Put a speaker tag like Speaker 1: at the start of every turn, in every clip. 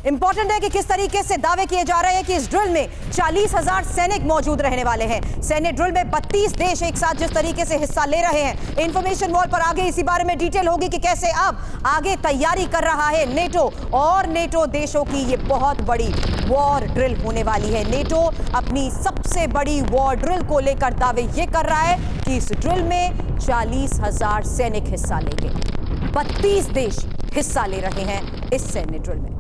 Speaker 1: Important है कि किस तरीके से दावे किए जा रहे हैं कि इस ड्रिल में 40,000 सैनिक मौजूद रहने वाले हैं। सैन्य ड्रिल में 32 देश एक साथ जिस तरीके से हिस्सा ले रहे हैं, इंफॉर्मेशन वॉल पर आगे इसी बारे में डिटेल होगी कि कैसे अब आगे तैयारी कर रहा है नेटो, और नेटो देशों की ये बहुत बड़ी वॉर ड्रिल होने वाली है। नेटो अपनी सबसे बड़ी वॉर ड्रिल को लेकर दावे ये कर रहा है कि इस ड्रिल में 40,000 सैनिक हिस्सा लेंगे। 32 देश हिस्सा ले रहे हैं इस सैन्य ड्रिल में।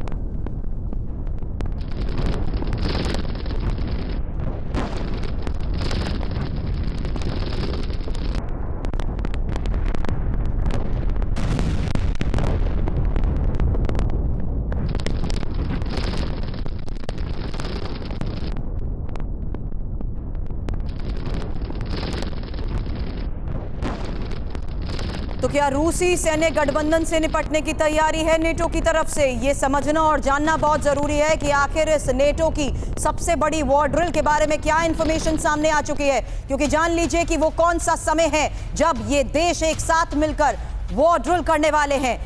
Speaker 1: तो क्या रूसी सैन्य गठबंधन से निपटने की तैयारी है नेटो की तरफ से? ये समझना और जानना बहुत जरूरी है कि आखिर इस नेटो की सबसे बड़ी वॉर ड्रिल के बारे में क्या इंफॉर्मेशन सामने आ चुकी है, क्योंकि जान लीजिए कि वो कौन सा समय है जब ये देश एक साथ मिलकर वॉर ड्रिल करने वाले हैं।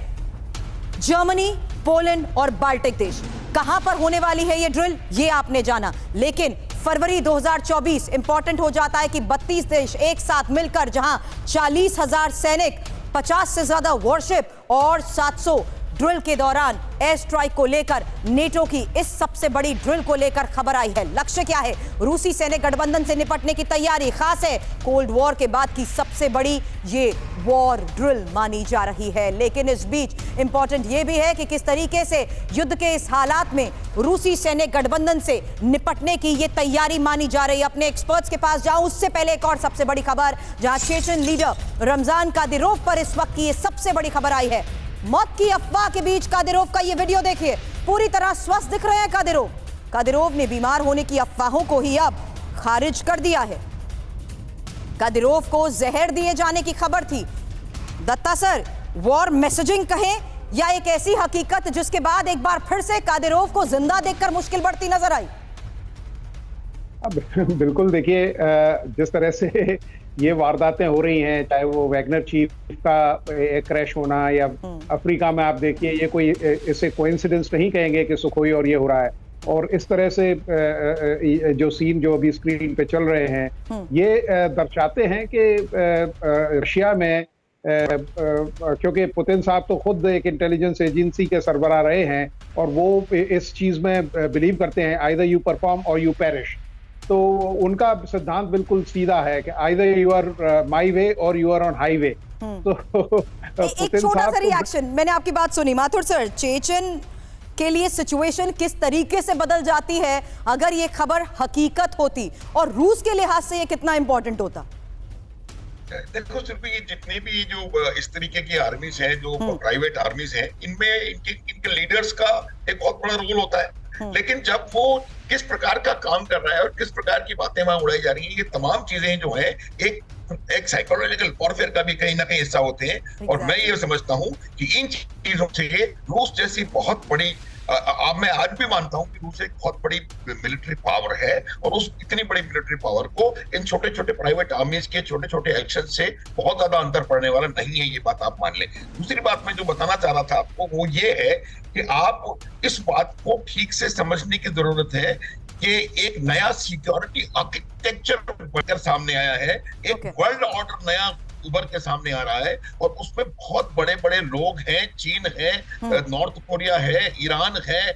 Speaker 1: जर्मनी, पोलैंड और बाल्टिक देश। कहां पर होने वाली है ये ड्रिल, ये आपने जाना, लेकिन फरवरी 2024 इंपॉर्टेंट हो जाता है कि 32 देश एक साथ मिलकर जहां 40,000 सैनिक, 50 से ज्यादा वॉरशिप और 700 ड्रिल के दौरान एयर स्ट्राइक को लेकर नेटो की इस सबसे बड़ी ड्रिल को लेकर खबर आई है। लक्ष्य क्या है? रूसी सैन्य गठबंधन से निपटने की तैयारी। खास है कोल्ड वॉर के बाद की सबसे बड़ी ये वॉर ड्रिल मानी जा रही है। लेकिन इस बीच इंपॉर्टेंट ये भी है कि किस तरीके से युद्ध के इस हालात में रूसी सैन्य गठबंधन से निपटने की ये तैयारी मानी जा रही है। अपने एक्सपर्ट्स के पास जाऊं उससे पहले एक और सबसे बड़ी खबर, जहां चेचन लीडर रमजान कादिरोव पर इस वक्त की ये सबसे बड़ी खबर आई है। मौत की अफवाह के बीच कादिरोव का ये वीडियो देखिए, पूरी तरह स्वस्थ दिख रहे हैं कादिरोव। कादिरोव ने बीमार होने की अफवाहों को ही अब खारिज कर दिया है। कादिरोव को जहर दिए जाने की खबर थी। दत्ता सर, वॉर मैसेजिंग कहें या एक ऐसी हकीकत जिसके बाद एक बार फिर से कादिरोव को जिंदा देखकर मुश्किल बढ़ती नजर आई?
Speaker 2: बिल्कुल, देखिए जिस तरह से ये वारदातें हो रही हैं, चाहे वो वैगनर चीफ का क्रैश होना या अफ्रीका में, आप देखिए ये कोई इसे कोइंसिडेंस नहीं कहेंगे कि सुखोई और ये हो रहा है। और इस तरह से जो सीन जो अभी स्क्रीन पे चल रहे हैं ये दर्शाते हैं कि रशिया में क्योंकि पुतिन साहब तो खुद एक इंटेलिजेंस एजेंसी के सरबराह रहे हैं और वो इस चीज में बिलीव करते हैं आइदर यू परफॉर्म और यू पेरिश। तो उनका सिद्धांत बिल्कुल सीधा है कि आइदर यू आर माई वे और यू आर ऑन हाईवे। तो
Speaker 1: एक छोटा सा रिएक्शन, मैंने आपकी बात सुनी माथुर सर, चेचन के लिए सिचुएशन किस तरीके से बदल जाती है अगर ये खबर हकीकत होती, और रूस के लिहाज से ये कितना इंपॉर्टेंट होता?
Speaker 3: देखो, सिर्फ ये जितने भी जो इस तरीके की आर्मीज हैं, जो प्राइवेट आर्मीज हैं, इनमें इनके लीडर्स का एक बहुत बड़ा रोल होता है। लेकिन जब वो किस प्रकार का काम कर रहा है और किस प्रकार की बातें वहां उड़ाई जा रही हैं, ये तमाम चीजें जो है एक साइकोलॉजिकल वॉरफेयर का भी कहीं ना कहीं हिस्सा होते हैं। और मैं ये समझता हूं कि इन चीजों से रूस जैसी बहुत बड़ी, मैं आज भी मानता हूं कि रूस एक बहुत बड़ी मिलिट्री पावर है, और उस इतनी बड़ी मिलिट्री पावर को इन छोटे छोटे प्राइवेट आर्मीज के छोटे छोटे एक्शन से बहुत ज्यादा अंतर पड़ने वाला नहीं है, ये बात आप मान लें। दूसरी बात मैं जो बताना चाह रहा था आपको वो ये है कि आप इस बात को ठीक से समझने की जरूरत है कि एक नया सिक्योरिटी आर्किटेक्चर बनकर सामने आया है, एक वर्ल्ड ऑर्डर नया उभर के सामने आ रहा है, और उसमें बहुत बड़े बड़े लोग हैं। चीन है, नॉर्थ कोरिया है, ईरान है,